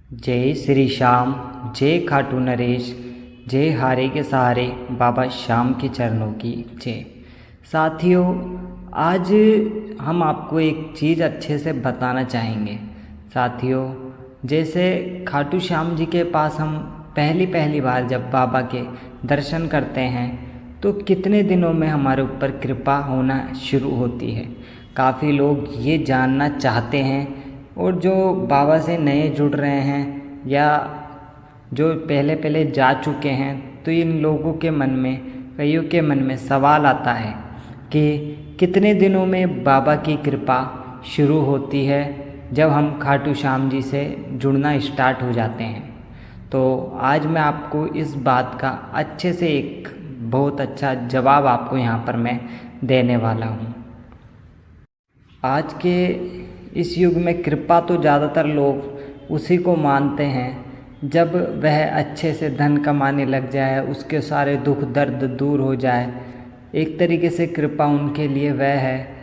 जय श्री श्याम, जय खाटू नरेश, जय हारे के सहारे बाबा श्याम के चरणों की जय। साथियों, आज हम आपको एक चीज़ अच्छे से बताना चाहेंगे। साथियों, जैसे खाटू श्याम जी के पास हम पहली बार जब बाबा के दर्शन करते हैं तो कितने दिनों में हमारे ऊपर कृपा होना शुरू होती है। काफ़ी लोग ये जानना चाहते हैं और जो बाबा से नए जुड़ रहे हैं या जो पहले जा चुके हैं, तो इन लोगों के मन में, कईयों के मन में सवाल आता है कि कितने दिनों में बाबा की कृपा शुरू होती है जब हम खाटू श्याम जी से जुड़ना स्टार्ट हो जाते हैं। तो आज मैं आपको इस बात का अच्छे से एक बहुत अच्छा जवाब आपको यहाँ पर मैं देने वाला हूँ। आज के इस युग में कृपा तो ज़्यादातर लोग उसी को मानते हैं जब वह अच्छे से धन कमाने लग जाए, उसके सारे दुख दर्द दूर हो जाए। एक तरीके से कृपा उनके लिए वह है,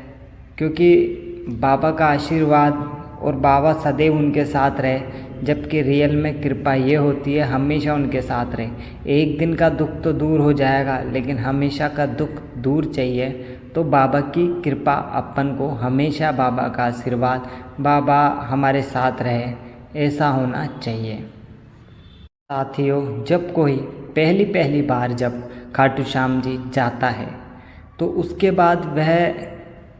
क्योंकि बाबा का आशीर्वाद और बाबा सदैव उनके साथ रहे, जबकि रियल में कृपा ये होती है हमेशा उनके साथ रहे। एक दिन का दुख तो दूर हो जाएगा, लेकिन हमेशा का दुख दूर चाहिए तो बाबा की कृपा अपन को हमेशा, बाबा का आशीर्वाद, बाबा हमारे साथ रहे, ऐसा होना चाहिए। साथियों, जब कोई पहली बार जब खाटू श्याम जी जाता है तो उसके बाद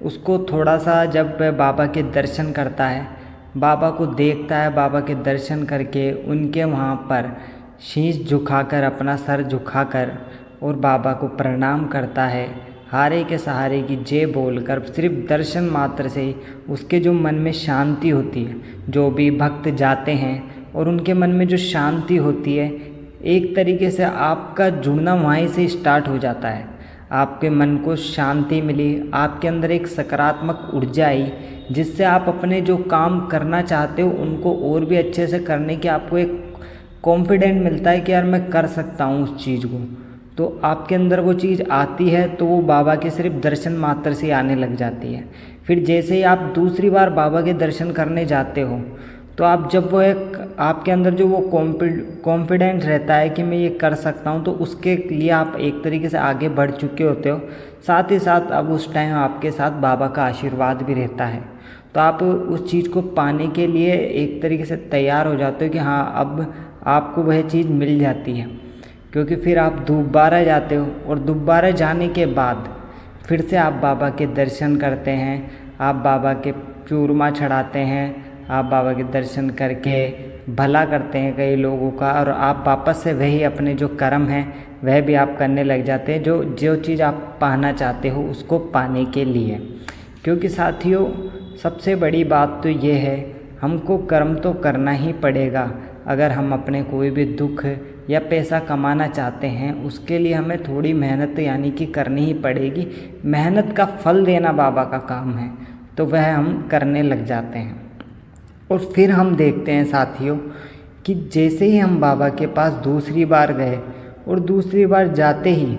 उसको थोड़ा सा, जब वह बाबा के दर्शन करता है, बाबा को देखता है, बाबा के दर्शन करके उनके वहाँ पर शीश झुकाकर, अपना सर झुकाकर और बाबा को प्रणाम करता है, हारे के सहारे की जय बोलकर। सिर्फ दर्शन मात्र से ही उसके जो मन में शांति होती है, जो भी भक्त जाते हैं और उनके मन में जो शांति होती है, एक तरीके से आपका जुड़ना वहीं से स्टार्ट हो जाता है। आपके मन को शांति मिली, आपके अंदर एक सकारात्मक ऊर्जा आई, जिससे आप अपने जो काम करना चाहते हो उनको और भी अच्छे से करने की आपको एक कॉन्फिडेंट मिलता है कि यार मैं कर सकता हूँ उस चीज़ को। तो आपके अंदर वो चीज़ आती है तो वो बाबा के सिर्फ दर्शन मात्र से आने लग जाती है। फिर जैसे ही आप दूसरी बार बाबा के दर्शन करने जाते हो तो आप जब वो एक आपके अंदर जो वो कॉन्फिडेंस रहता है कि मैं ये कर सकता हूँ, तो उसके लिए आप एक तरीके से आगे बढ़ चुके होते हो। साथ ही साथ अब उस टाइम आपके साथ बाबा का आशीर्वाद भी रहता है, तो आप उस चीज़ को पाने के लिए एक तरीके से तैयार हो जाते हो कि हाँ, अब आपको वह चीज़ मिल जाती है। क्योंकि फिर आप दोबारा जाते हो और दोबारा जाने के बाद फिर से आप बाबा के दर्शन करते हैं, आप बाबा के चूरमा चढ़ाते हैं, आप बाबा के दर्शन करके भला करते हैं कई लोगों का, और आप वापस से वही अपने जो कर्म हैं वह भी आप करने लग जाते हैं, जो चीज़ आप पाना चाहते हो उसको पाने के लिए। क्योंकि साथियों, सबसे बड़ी बात तो ये है, हमको कर्म तो करना ही पड़ेगा। अगर हम अपने कोई भी दुख या पैसा कमाना चाहते हैं, उसके लिए हमें थोड़ी मेहनत यानी कि करनी ही पड़ेगी। मेहनत का फल देना बाबा का काम है, तो वह हम करने लग जाते हैं। और फिर हम देखते हैं साथियों कि जैसे ही हम बाबा के पास दूसरी बार गए और दूसरी बार जाते ही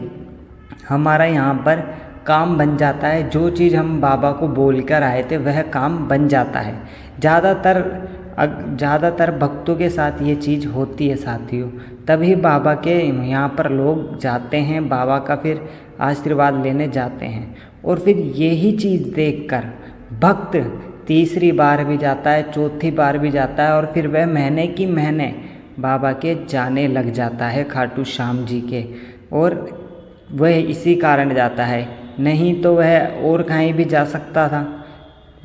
हमारा यहाँ पर काम बन जाता है। जो चीज़ हम बाबा को बोल कर आए थे वह काम बन जाता है। ज़्यादातर भक्तों के साथ ये चीज़ होती है साथियों, तभी बाबा के यहाँ पर लोग जाते हैं, बाबा का फिर आशीर्वाद लेने जाते हैं। और फिर यही चीज़ देखकर भक्त तीसरी बार भी जाता है, चौथी बार भी जाता है, और फिर वह महीने की महीने बाबा के जाने लग जाता है, खाटू श्याम जी के। और वह इसी कारण जाता है, नहीं तो वह और कहीं भी जा सकता था।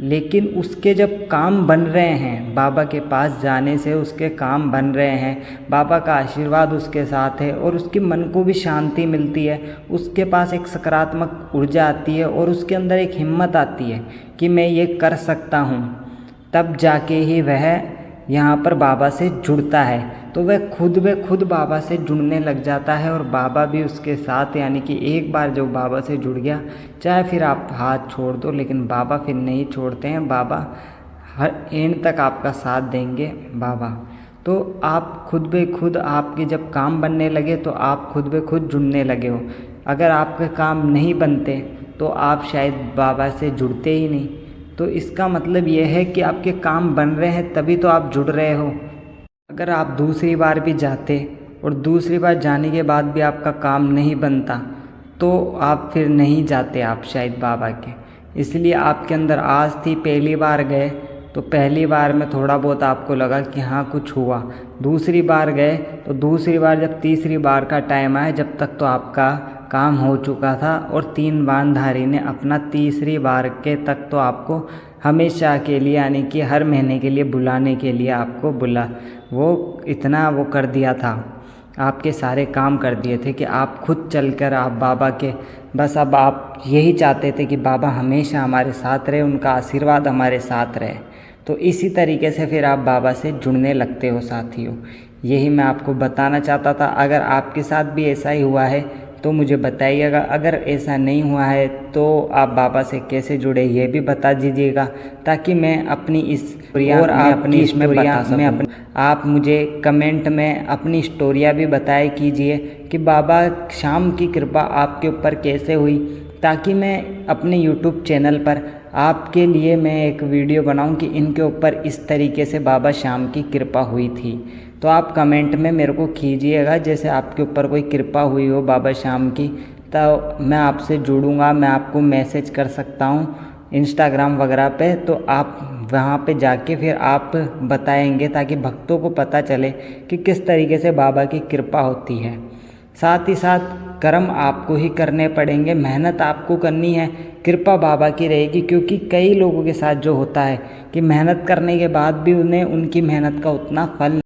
लेकिन उसके जब काम बन रहे हैं, बाबा के पास जाने से उसके काम बन रहे हैं, बाबा का आशीर्वाद उसके साथ है और उसके मन को भी शांति मिलती है, उसके पास एक सकारात्मक ऊर्जा आती है और उसके अंदर एक हिम्मत आती है कि मैं ये कर सकता हूँ, तब जाके ही वह यहाँ पर बाबा से जुड़ता है। तो वह खुद बाबा से जुड़ने लग जाता है और बाबा भी उसके साथ, यानी कि एक बार जो बाबा से जुड़ गया, चाहे फिर आप हाथ छोड़ दो, लेकिन बाबा फिर नहीं छोड़ते हैं। बाबा हर एंड तक आपका साथ देंगे बाबा। तो आप खुद आपके जब काम बनने लगे तो आप खुद जुड़ने लगे हो। अगर आपके काम नहीं बनते तो आप शायद बाबा से जुड़ते ही नहीं। तो इसका मतलब यह है कि आपके काम बन रहे हैं तभी तो आप जुड़ रहे हो। अगर आप दूसरी बार भी जाते और दूसरी बार जाने के बाद भी आपका काम नहीं बनता तो आप फिर नहीं जाते आप शायद बाबा के, इसलिए आपके अंदर आस थी। पहली बार गए तो पहली बार में थोड़ा बहुत आपको लगा कि हाँ कुछ हुआ, दूसरी बार गए तो दूसरी बार, जब तीसरी बार का टाइम आया जब तक तो आपका काम हो चुका था और 3 बाणधारी ने अपना तीसरी बार के तक तो आपको हमेशा के लिए यानी कि हर महीने के लिए बुलाने के लिए आपको वो इतना वो कर दिया था, आपके सारे काम कर दिए थे कि आप खुद चलकर आप बाबा के, बस अब आप यही चाहते थे कि बाबा हमेशा हमारे साथ रहे, उनका आशीर्वाद हमारे साथ रहे। तो इसी तरीके से फिर आप बाबा से जुड़ने लगते हो साथियों। यही मैं आपको बताना चाहता था। अगर आपके साथ भी ऐसा ही हुआ है तो मुझे बताइएगा, अगर ऐसा नहीं हुआ है तो आप बाबा से कैसे जुड़े ये भी बता दीजिएगा, ताकि मैं अपनी इस और अपनी स्टोरियाँ में आप मुझे कमेंट में अपनी स्टोरियाँ भी बताया कीजिए कि बाबा शाम की कृपा आपके ऊपर कैसे हुई, ताकि मैं अपने यूट्यूब चैनल पर आपके लिए मैं एक वीडियो बनाऊं कि इनके ऊपर इस तरीके से बाबा शाम की कृपा हुई थी। तो आप कमेंट में मेरे को कीजिएगा, जैसे आपके ऊपर कोई कृपा हुई हो बाबा शाम की, तो मैं आपसे जुड़ूंगा, मैं आपको मैसेज कर सकता हूँ इंस्टाग्राम वगैरह पे, तो आप वहाँ पे जाके फिर आप बताएंगे ताकि भक्तों को पता चले कि किस तरीके से बाबा की कृपा होती है। साथ ही साथ कर्म आपको ही करने पड़ेंगे, मेहनत आपको करनी है, कृपा बाबा की रहेगी। क्योंकि कई लोगों के साथ जो होता है कि मेहनत करने के बाद भी उन्हें उनकी मेहनत का उतना फल